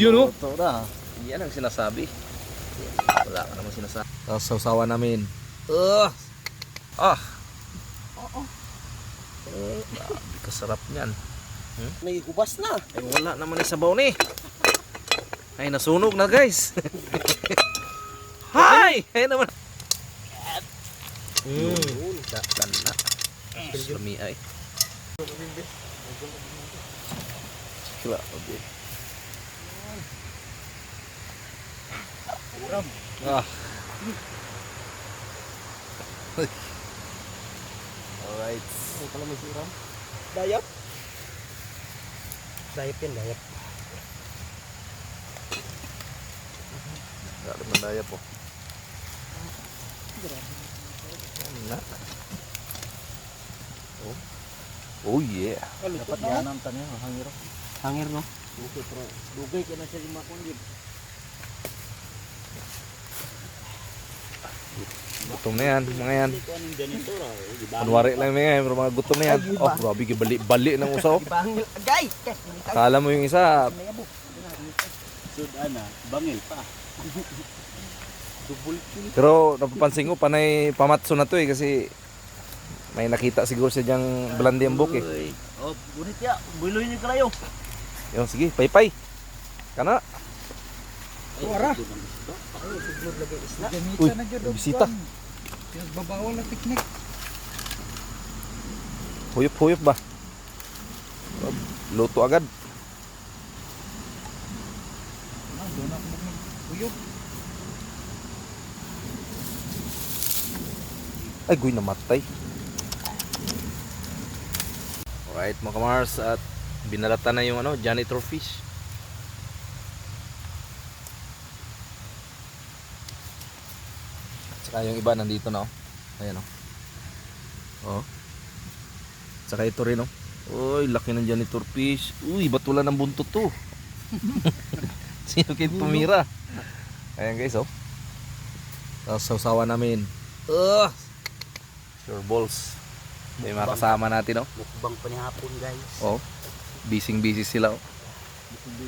Yun o. Ito na. Yan ang sinasabi. Wala ka naman sinasabi. Tapos sausawan namin. Ah. Grabe kasarap niyan. May kubas na. Ay wala naman yung sabaw ni. Ay nasunog na guys. Hi! Ay naman. Dakan na. Lami ay. Grabe. Ah. Alright. Ano pala may siram? Dayap. Dayap yan, dayap. Grabe mandaya po. Na. Oh yeah. Dapat yan ang tanong, hangir. Hangir no? Dugay ka na siya yung makundib. Gutom na yan, mga yan. Kunwari lang mga yan, pero mga gutom na yan. Oh, grabe, bali ng usaw. Guys! Kala mo yung isa, Sudana, bangil pa. pero napapansin ko, panay pamatso na to eh, kasi may nakita siguro siya dyang blandi ang book eh. Oh, gunit ya. Buloy niyo kalayo. Yung, sige, pay-pay. Kana. Wara. Uy, bisita. Babawal na teknik. Huyop-huyop ba? Luto agad. Ay, guy, namatay. Alright, mga kamars, at binalatan na yung janitor fish. Saka yung iba nandito na, oh. Ayan, oh. Oh. Saka ito rin, oh. Uy, laki ng janitor fish. Uy, ba't wala ng buntot to? Sino kayo tumira? Ayan guys, oh. Tapos sausawa namin. Sure balls. May mga kasama natin, oh. Mukbang pa ni hapon, guys. Oh. Busy sila, oh.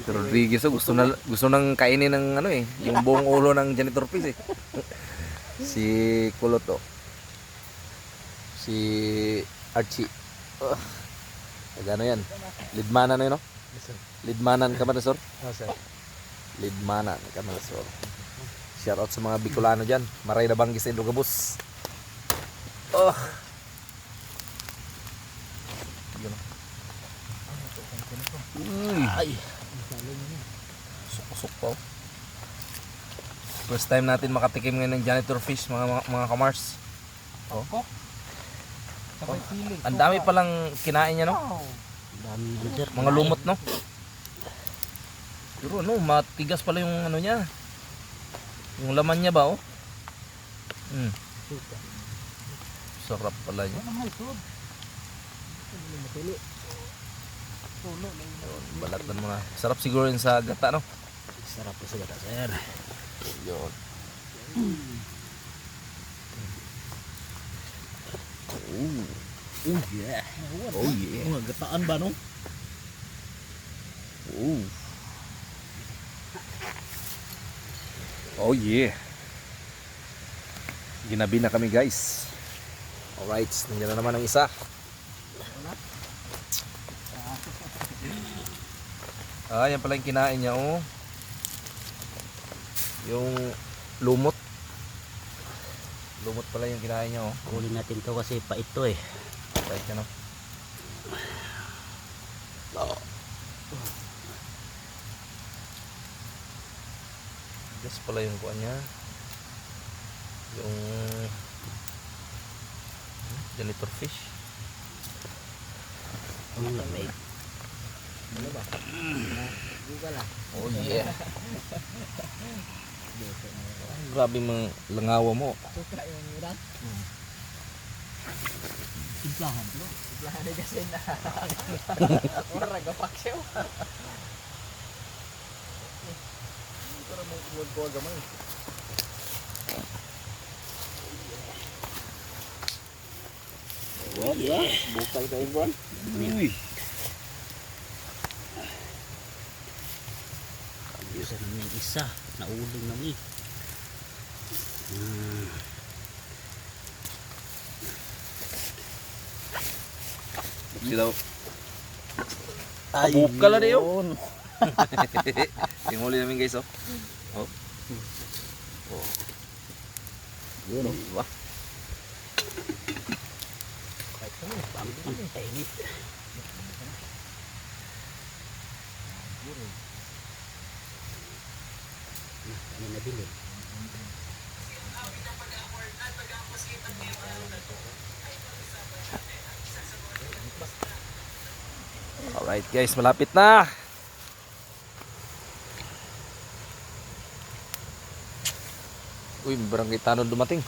Si Rodriguez, oh, gusto nang kainin ng yung buong ulo ng janitor fish eh. Si Kulot, oh. Si Archie. Gano yan? Lidmanan na yun, oh. Lidmanan ka ba na, sir? Sir. Lidmanan ka na, sir. Shout out sa mga Bicolano dyan. Maray na banggis sa Indogabus. Oh. Yun. Ay. Susok pa, oh. First time natin makatikim ngayon ng janitor fish, mga kamars. Oh. Ang dami palang kinain niya, no? Mga lumot, no? Pero matigas pala yung niya. Yung laman niya ba, oh? Sarap pala niya. Balatan mo na. Sarap siguro yun sa gata, no? Sarap po sa gata, sir. Yun. Oh yeah. Oh yeah. Mga gataan ba, no? Oh yeah. Ginabi na kami, guys. Alright, nandiyan na naman ang isa. Yan pala yung kinain niya, oh. Yung lumot. Lumot pala yung kinain niya, oh. Kunin natin to kasi pa ito eh. Right ka, no? Yes pala yung kuha niya. Yung janitor fish. Ang lamig. Ano ba? Oh yeah. Grabe mga langawa mo. Timplahan bro. Timplahan na kasi na. Orang gapak siya. Para mo ko gamay. Oh yeah. Bukay tayo, bro. Uy. Isa na yung isa. Naulong na mi. Sila. Buka lang niyo. Tinguli namin guys oh. Oh. Oh. Yun oh. Wah. Ang init. Ano nabili? Alright guys, malapit na. Uy, barangay Tanod dumating.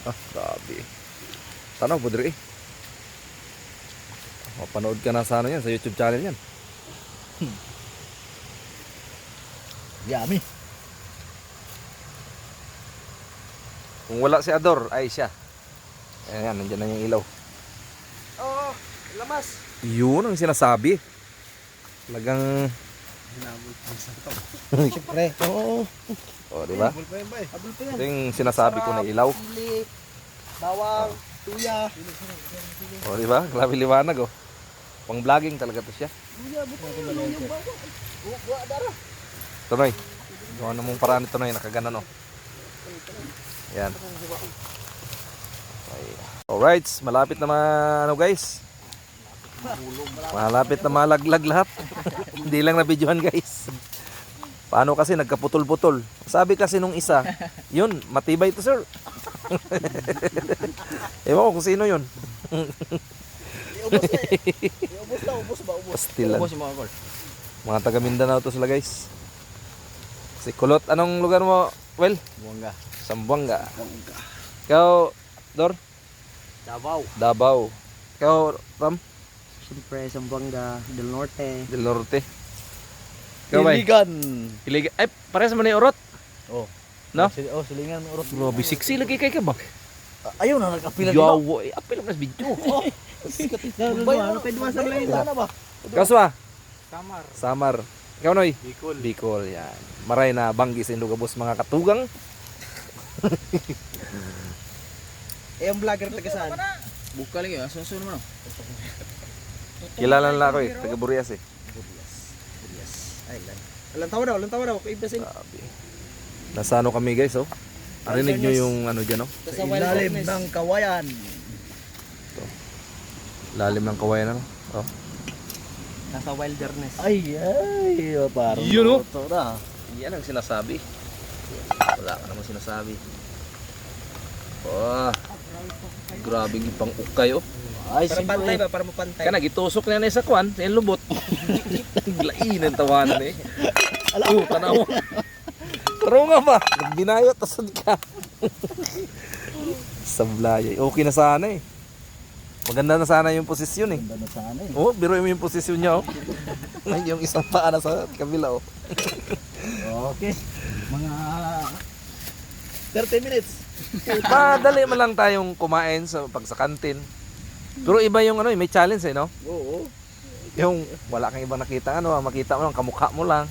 Ah, grabe. Tanaw po diri. Mapanood ka na sa ano yan, sa YouTube channel yan. Yummy. Kung wala si Ador, ay siya. Ayan, nandiyan na yung ilaw. Oo, lamas. Yun ang sinasabi. Talagang, Siyempre. Oo. oh, di ba? Abol pa yan. Ito yung sinasabi ko na ilaw. Sili, bawang, tuya. Oh, di ba? Grabe liwanag oh. Pang vlogging talaga to siya. Tuya, buto yung bawang. Buwa, dara. Tunoy. Gawa na mong paraan ito, Noy. Nakaganan oh. Yan. Okay. Alright, malapit na ano guys. Malapit na malaglag lahat. Hindi lang na videohan guys. Paano kasi nagkaputol-putol. Sabi kasi nung isa, yun, matibay ito sir. Ewan ko kung sino yun. Ubus na eh. Ubus na, ubus ba? Ubus. Pastilan. Ubus yung mga kol. Mga taga Mindanao to sila guys. Si Kulot, anong lugar mo? Well, Buwangga. Sambuanga. Ikaw, Dor? Davao. Davao. Ikaw, Ram? Siyempre, Zamboanga, Del Norte. Del Norte. Ikaw ba? Iligan. Iligan. Ay, parehas man yung urot. Oh. No? Oh, silingan ng urot. Grabe, sexy lagi kay ka ba? Ayun na, nagkapila dito. Yawo, apil mo na sa video. Ano pwede mo sa lain? Ano ba? Kaswa? Samar. Samar. Ikaw, Noy? Bicol. Bicol, yan. Maray na banggi sa Indugabos mga katugang. Eh, ang vlogger taga saan? Buka lagi, aso naman. Kilala na ako eh, taga Burias eh. Island. Walang tawa daw. Kaibasin. Grabe. Nasa ano kami guys, oh. Narinig nyo yung ano dyan, oh. Sa ilalim ng kawayan. Lalim ng kawayan, ano. Oh. Nasa wilderness. Ay, parang Yun, oh. ito na. Yan ang sinasabi. Wala ka naman sinasabi. Oh. Grabe pang ukay, oh. Ay, Para pantay simple. ba? Para mapantay. Kana gitusok na sa kwan, sa lubot. Naglain ang tawanan eh. Oh, tanaw. Pero nga ba? Nagbinayot tasod ka. Sablay. Okay na sana eh. Maganda na sana yung posisyon eh. Ganda na sana eh. Oh, biro mo yung posisyon niya oh. Yung isang paa na sa kabila oh. Okay. Mga 30 minutes. Madali man lang tayong kumain sa kantin. Pero iba yung ano, may challenge eh, no? Oo. Yung wala kang ibang nakita ano, makita mo lang kamukha mo lang.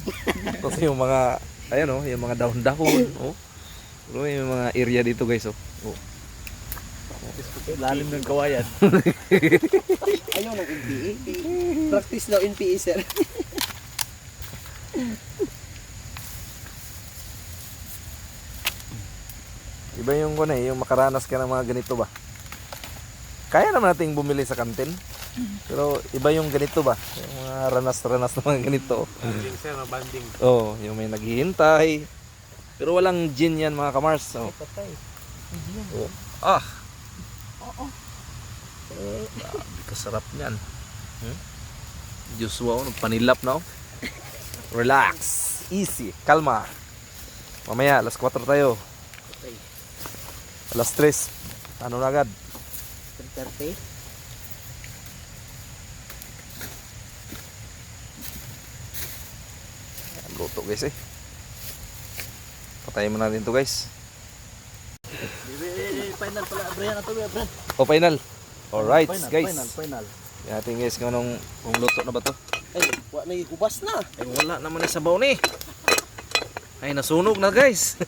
Tapos yung mga ayan oh, yung mga dahon-dahon, oh. Pero yung mga area dito, guys, oh. Oh. lalim ng kawayan. Ayaw ng NPE. Practice daw NPE, sir. Iba yung kuno eh, yung makaranas ka ng mga ganito ba? Kaya naman nating bumili sa kantin. Pero iba yung ganito ba? Yung mga ranas-ranas na mga ganito. Banding, sir. Banding. Oh, yung may naghihintay. Pero walang gin yan mga kamars. Oh. Patay. Oh. Ah. Grabe kasarap niyan. Joshua, oh, panilap na oh. Relax. Easy. Kalma. Mamaya, alas 4 tayo. Alas 3. Ano na agad? 30. Luto guys eh. Patayin mo natin to guys. Final pala, Brian. Ito, Brian. O final. Alright Final, guys. final. Yating guys kung luto na ba to. Ay, wala na hubas na. Ay wala naman yung sabaw ni. Ay nasunog na guys.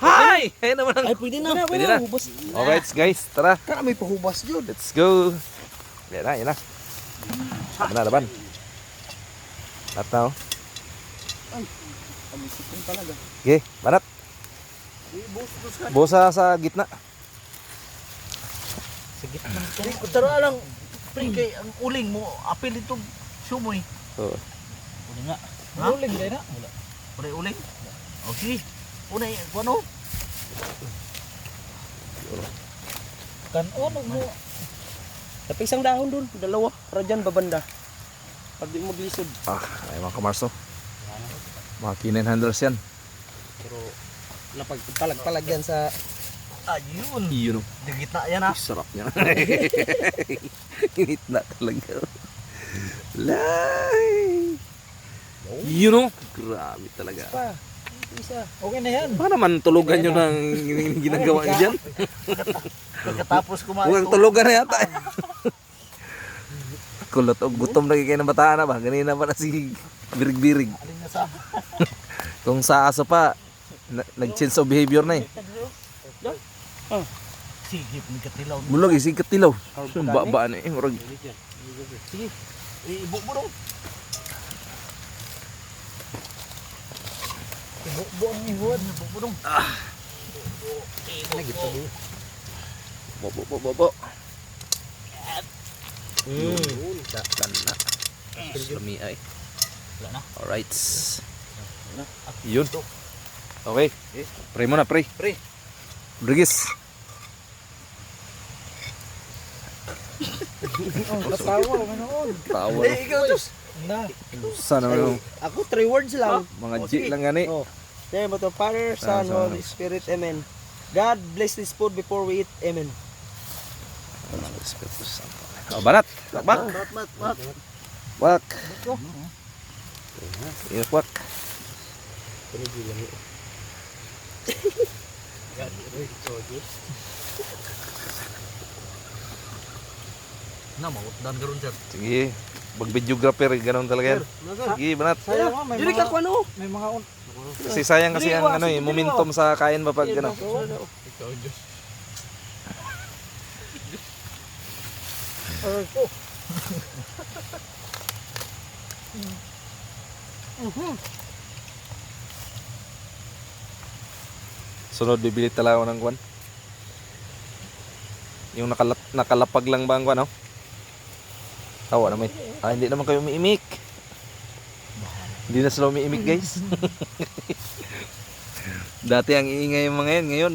Hi! Ay naman ang... Ay, pwede na. Pwede na. Hubas. Alright guys, tara. Kana may pahubas yun. Let's go. Yan na. Laban na, laban. Lahat na oh. Amisipin talaga. Okay, banat. Bus ka. Bosa sa gitna. Sige na. Tara lang. Pre, kay ang uling mo, apil itong sumoy. Oo. Uli nga. Ha? Uling din na. Wala. Pre, uling. O, sige. Unay, ano? Kanon mo. Tapos isang dahon dun. Dalawa. Para dyan, babanda. Pag di mo maglisod. Ay mga kamarso. Mga kinen handlers yan. Pero, napag palag yan sa... Ayun. Iyon oh. Di gitna yan ha. Sarap niya. Init na talaga. Lay. Yun oh. Grabe talaga. Pa. Isa. Okay na yan. Baka naman tulugan nyo ng ginagawa nyo dyan. Pagkatapos kumain. Huwag tulugan na yata. Kulot o gutom lagi kayo ng bataan na ba? Ganina pa na si birig-birig. Alin na sa... Kung sa aso pa, nag-change of behavior na eh. Sige, nagkatilaw. Mulag eh, sigat tilaw. Baba na eh. Murag. Sige. Ibuk mo dong. Ibukbo ang ihod. Ibuk mo dong. Bobo. Dan na. Lami ay. Wala na. Alright. Yun. Okay. Pray mo na, pray. Pre. Rodriguez. Tawa, ganoon. Tawa. Eh, ikaw, Diyos. Na. Sana naman Ako, 3 words lang. mga G lang gani. Oh. Name of the Father, Son, Son. Holy Spirit. Amen. God bless this food before we eat. Amen. Oh, banat. Bak. Mat. Bak. Bak. Na, mautdan ka ron, sir. Sige. Pag videographer, ganun talaga yan. Sige, banat. Sayang nga, may Dili ka kung ano. may mga Kasi sayang kasi ang ano eh, momentum sa kain ba pag ano. Ikaw, Diyos. Sunod, bibili talaga ako ng kwan. Yung nakalapag lang ba ang kwan, oh? Tawa naman. Hindi naman kayo umiimik. Hindi na sila umiimik, guys. Dati ang iingay yung mga yan, ngayon.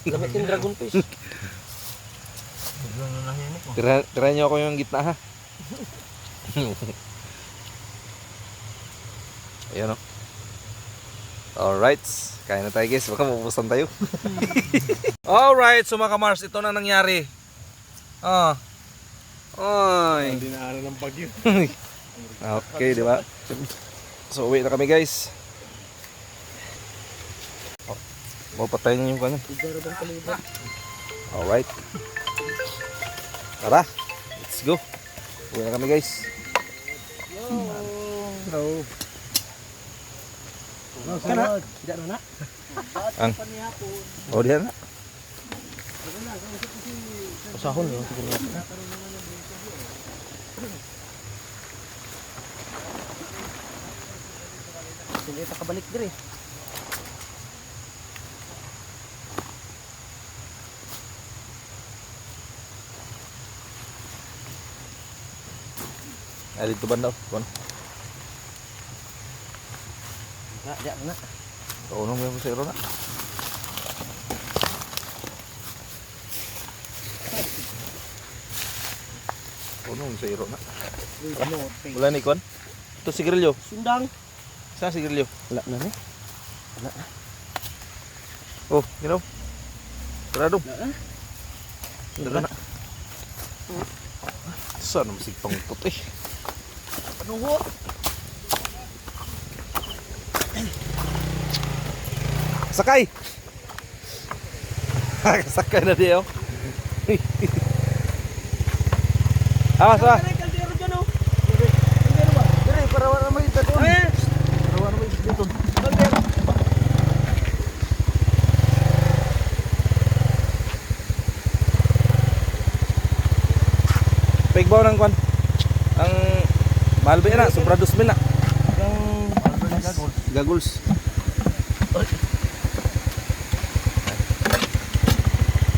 Lamit yung dragon fish. Biglang nanahimik mo. Tira nyo ako yung gitna, ha? Ayan, oh. Alright. Kain na tayo, guys. Baka mapupusan tayo. Alright, so mga kamars, ito na nangyari. Oy. Hindi na ng bagyo. Okay, di ba? So, uwi na kami, guys. Mau patayin niyo yung kanya. Alright. Tara. Let's go. Uwi na kami, guys. Hello. Kana? Tidak na na. Ang. Oh, diyan na. Usahon yun. Hindi pa kabalik dire. Ay, dito ba daw? Kuan. Dia na. Unong mo sa iro na. Unong sa iro na. Wala ni kuan. Ito sigarilyo. Sundang. Sa sigarilyo. Wala na ni. Oh, you know. Sarado. Wala na. Dala na. Saan mo sigpang puti? Ano ho? Sakay! Sakay na diyo. Awas ba? Kaldero dyan oh. Kaldero ba? Dire, para wala may ito doon. Ayan. Para wala may dito. Kaldero. Pigbaw ng kwan. Ang mahal ba yan na? Sobra 2,000 na. Gagols.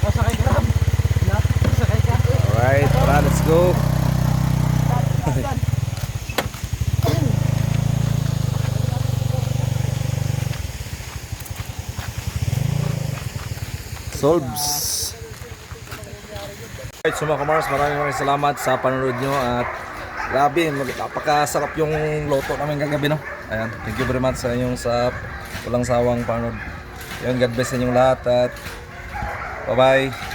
Pasakay ka ram. Na, pasakay ka. Alright, tara, let's go. Solves. Alright, so mga kamars, maraming salamat sa panonood nyo at grabe, napakasarap yung loto namin kagabi, no? Ayan, thank you very much sa inyong sa walang sawang panonood. Yun, God bless sa inyong lahat at bye-bye.